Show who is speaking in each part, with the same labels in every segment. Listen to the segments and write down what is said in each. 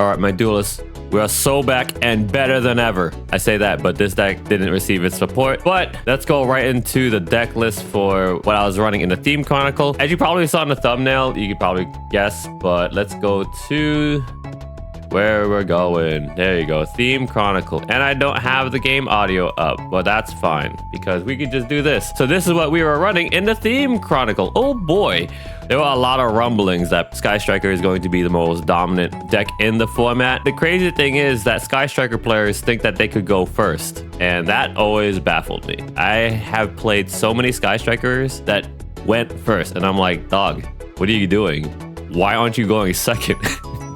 Speaker 1: All right, my duelists, we are so back and better than ever. I say that, but this deck didn't receive its support. But let's go right into the deck list for what I was running in the Theme Chronicle. As you probably saw in the thumbnail, you could probably guess, but let's go to where we're going. There you go, Theme Chronicle. And I don't have the game audio up, but that's fine because we could just do this. So this is what we were running in the Theme Chronicle. Oh boy, there were a lot of rumblings that Sky Striker is going to be the most dominant deck in the format. The crazy thing is that Sky Striker players think that they could go first, and that always baffled me. I have played so many Sky Strikers that went first, and I'm like, dog, what are you doing? Why aren't you going second?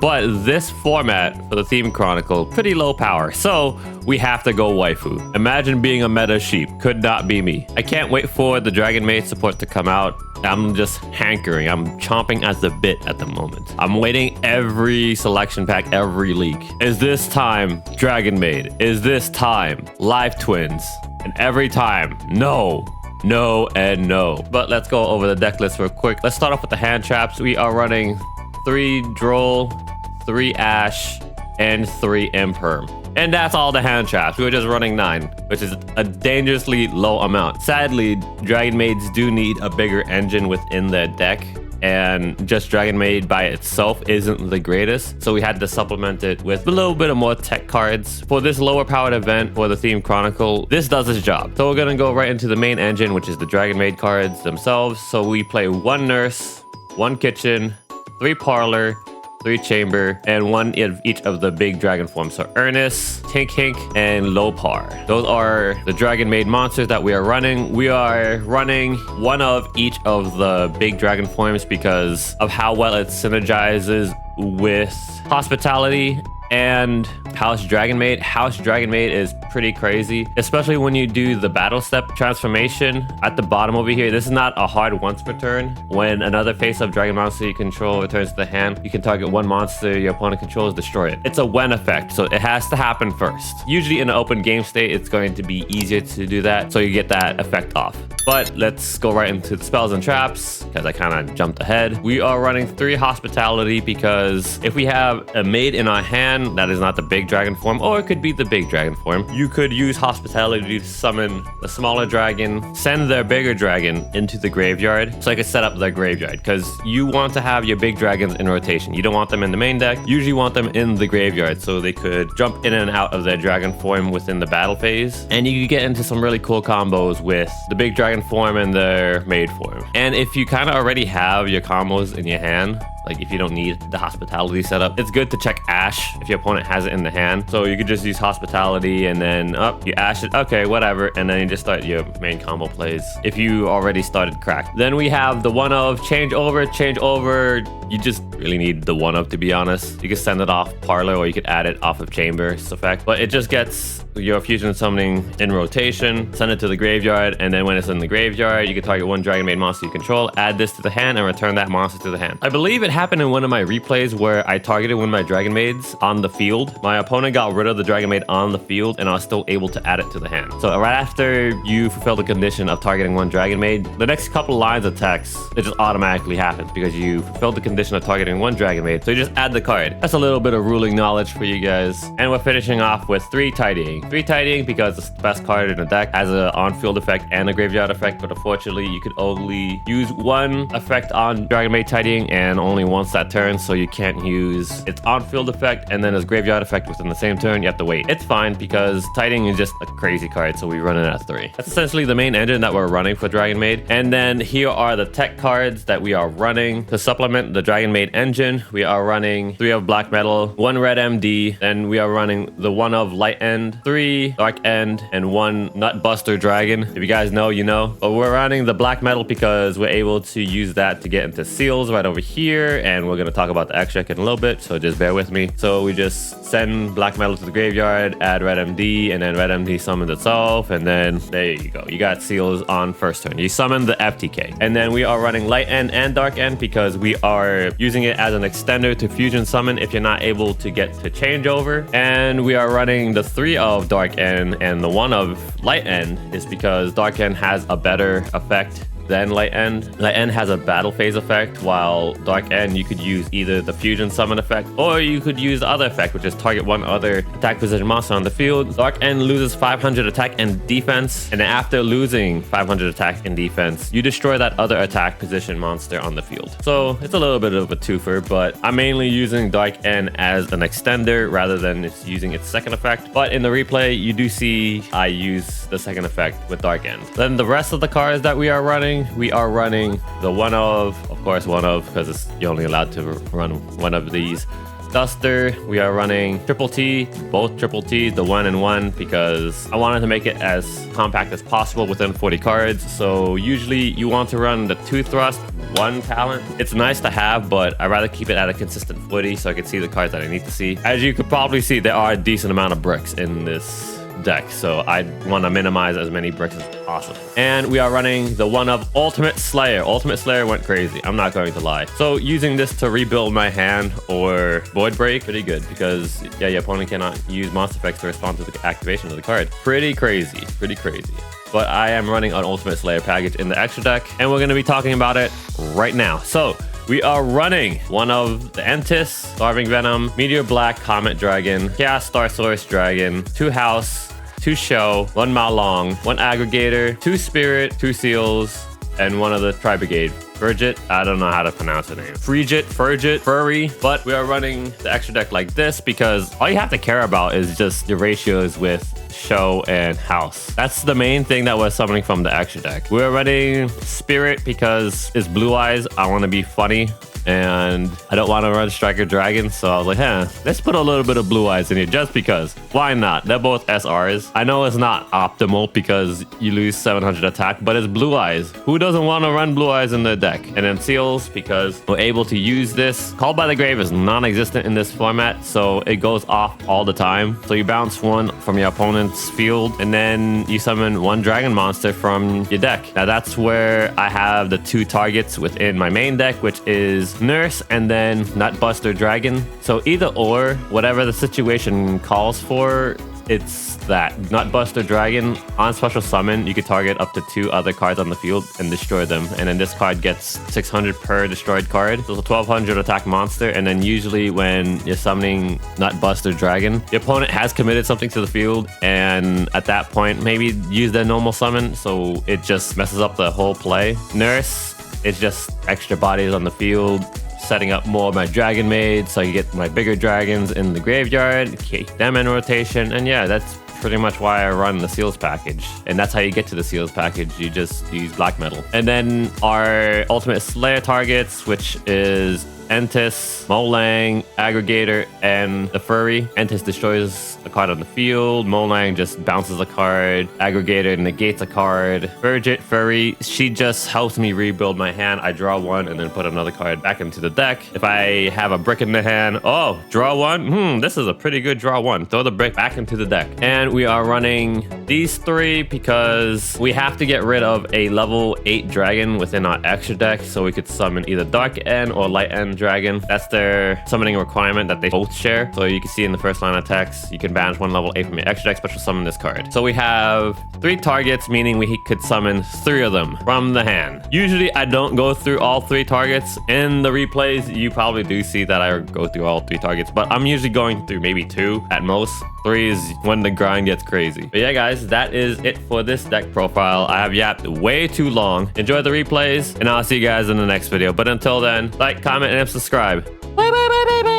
Speaker 1: But this format for the Theme Chronicle, pretty low power, so we have to go waifu. Imagine being a meta sheep. Could not be me. I can't wait for the DRAGONMAID support to come out. I'm just hankering. I'm chomping at the bit at the moment. I'm waiting every selection pack, every leak. Is this time DRAGONMAID? Is this time Live Twins? And every time, no. No and no. But let's go over the deck list real quick. Let's start off with the hand traps. We are running 3 Droll, 3 Ash, and 3 Imperm. And that's all the hand traps. We were just running 9, which is a dangerously low amount. Sadly, DRAGONMAIDs do need a bigger engine within their deck, and just DRAGONMAID by itself isn't the greatest, so we had to supplement it with a little bit of more tech cards. For this lower powered event for the Theme Chronicle, this does its job. So we're gonna go right into the main engine, which is the DRAGONMAID cards themselves. So we play 1 Nurse, 1 Kitchen, 3 Parlor, 3 Chamber, and 1 of each of the big dragon forms. So Ernest, Tink Hink, and Lopar. Those are the DRAGONMAID monsters that we are running. We are running 1 of each of the big dragon forms because of how well it synergizes with Hospitality and House DRAGONMAID. House DRAGONMAID is pretty crazy, especially when you do the battle step transformation at the bottom over here. This is not a hard once per turn. When another face-up dragon monster you control returns to the hand, you can target 1 monster your opponent controls, destroy it. It's a when effect, so it has to happen first. Usually in an open game state, it's going to be easier to do that, so you get that effect off. But let's go right into the spells and traps, because I kind of jumped ahead. We are running 3 Hospitality because if we have a maid in our hand that is not the big dragon form, or it could be the big dragon form, you could use Hospitality to summon the smaller dragon, send their bigger dragon into the graveyard, so I could set up their graveyard, because you want to have your big dragons in rotation. You don't want them in the main deck. You usually want them in the graveyard, so they could jump in and out of their dragon form within the battle phase, and you could get into some really cool combos with the big dragon form and their maid form. And if you kind of already have your combos in your hand, like if you don't need the Hospitality setup, it's good to check Ash if your opponent has it in the hand. So you could just use Hospitality and then you Ash it, okay, whatever, and then you just start your main combo plays if you already started cracked. Then we have the 1 of change over. You just really need the 1 of, to be honest. You can send it off Parlor, or you could add it off of Chamber's effect, but it just gets your fusion summoning in rotation, send it to the graveyard, and then when it's in the graveyard, you can target 1 DRAGONMAID monster you control, add this to the hand, and return that monster to the hand. I believe it happened in one of my replays where I targeted one of my DRAGONMAIDs on the field. My opponent got rid of the DRAGONMAID on the field, and I was still able to add it to the hand. So right after you fulfill the condition of targeting 1 DRAGONMAID, the next couple lines of text, it just automatically happens because you fulfilled the condition of targeting 1 DRAGONMAID. So you just add the card. That's a little bit of ruling knowledge for you guys. And we're finishing off with 3 Tidying. 3 Tidying because it's the best card in the deck, has an on-field effect and a graveyard effect, but unfortunately you could only use 1 effect on DRAGONMAID Tidying and only once that turn, so you can't use its on-field effect and then its graveyard effect within the same turn. You have to wait. It's fine because Tidying is just a crazy card, so we run it at 3. That's essentially the main engine that we're running for DRAGONMAID. And then here are the tech cards that we are running to supplement the DRAGONMAID engine. We are running 3 of Black Metal, 1 Red MD, then we are running the 1 of Light End, 3 Dark End, and 1 Nutbuster Dragon. If you guys know, you know. But we're running the Black Metal because we're able to use that to get into seals right over here, and we're going to talk about the extra in a little bit, so just bear with me. So we just send Black Metal to the graveyard, add Red MD, and then Red MD summons itself, and then there you go. You got seals on first turn. You summon the FTK. And then we are running Light End and Dark End because we are using it as an extender to fusion summon if you're not able to get to changeover. And we are running the 3 of Dark End and the 1 of Light End is because Dark End has a better effect then Light End. Light End has a battle phase effect, while Dark End, you could use either the fusion summon effect, or you could use the other effect, which is target one other attack position monster on the field. Dark End loses 500 attack and defense, and then after losing 500 attack and defense, you destroy that other attack position monster on the field. So it's a little bit of a twofer, but I'm mainly using Dark End as an extender rather than it's using its second effect. But in the replay, you do see I use the second effect with Dark End. Then the rest of the cards that we are running the one of course, one of, because you're only allowed to run one of these. Duster, we are running Triple T, both Triple T's, the 1 and 1, because I wanted to make it as compact as possible within 40 cards. So usually you want to run the 2 thrust, 1 talent. It's nice to have, but I'd rather keep it at a consistent 40 so I can see the cards that I need to see. As you could probably see, there are a decent amount of bricks in this deck, so I want to minimize as many bricks as possible. And we are running the one of Ultimate Slayer. Ultimate Slayer went crazy, I'm not going to lie. So using this to rebuild my hand or Void Break, pretty good, because yeah, your opponent cannot use monster effects to respond to the activation of the card. Pretty crazy. But I am running an Ultimate Slayer package in the extra deck, and we're going to be talking about it right now. So we are running one of the Entis, Starving Venom, Meteor Black, Comet Dragon, Chaos Star Source Dragon, 2 House, 2 Show, 1 Malong, 1 Aggregator, 2 Spirit, 2 Seals, and 1 of the Tri Brigade. Frigid, I don't know how to pronounce the name. Frigid, Furry, but we are running the extra deck like this because all you have to care about is just the ratios with Show and House. That's the main thing that we're summoning from the extra deck. We're running Spirit because it's Blue Eyes. I want to be funny, and I don't want to run Striker Dragon, so I was like, let's put a little bit of Blue Eyes in here just because. Why not? They're both SRs. I know it's not optimal because you lose 700 attack, but it's Blue Eyes. Who doesn't want to run Blue Eyes in their deck? And then Seals because we're able to use this. Called by the Grave is non-existent in this format, so it goes off all the time. So you bounce 1 from your opponent's field, and then you summon 1 dragon monster from your deck. Now that's where I have the 2 targets within my main deck, which is Nurse and then Nutbuster Dragon. So either or, whatever the situation calls for, it's that. Nutbuster Dragon, on special summon, you could target up to 2 other cards on the field and destroy them. And then this card gets 600 per destroyed card. So it's a 1200 attack monster. And then usually when you're summoning Nutbuster Dragon, your opponent has committed something to the field. And at that point, maybe use their normal summon. So it just messes up the whole play. Nurse is just extra bodies on the field, setting up more of my Dragonmaids so I can get my bigger dragons in the graveyard, keep them in rotation, and yeah, that's pretty much why I run the Seals package. And that's how you get to the Seals package. You just use black metal. And then our Ultimate Slayer targets, which is Entis, Molang, Aggregator, and the Furry. Entis destroys a card on the field. Molang just bounces a card. Aggregator negates a card. Frigid, Furry, she just helps me rebuild my hand. I draw 1 and then put another card back into the deck. If I have a brick in the hand, oh, draw 1. This is a pretty good draw 1. Throw the brick back into the deck. And we are running these 3 because we have to get rid of a level 8 dragon within our extra deck so we could summon either Dark End or Light End Dragon. That's their summoning requirement that they both share. So you can see in the first line of text, you can banish 1 level 8 from your extra deck, special summon this card. So we have 3 targets, meaning we could summon 3 of them from the hand. Usually I don't go through all 3 targets. In the replays, you probably do see that I go through all 3 targets, but I'm usually going through maybe 2 at most. 3 is when the grind gets crazy. But yeah, guys, that is it for this deck profile. I have yapped way too long. Enjoy the replays, and I'll see you guys in the next video. But until then, like, comment, and subscribe. Bye, bye, bye, bye, bye.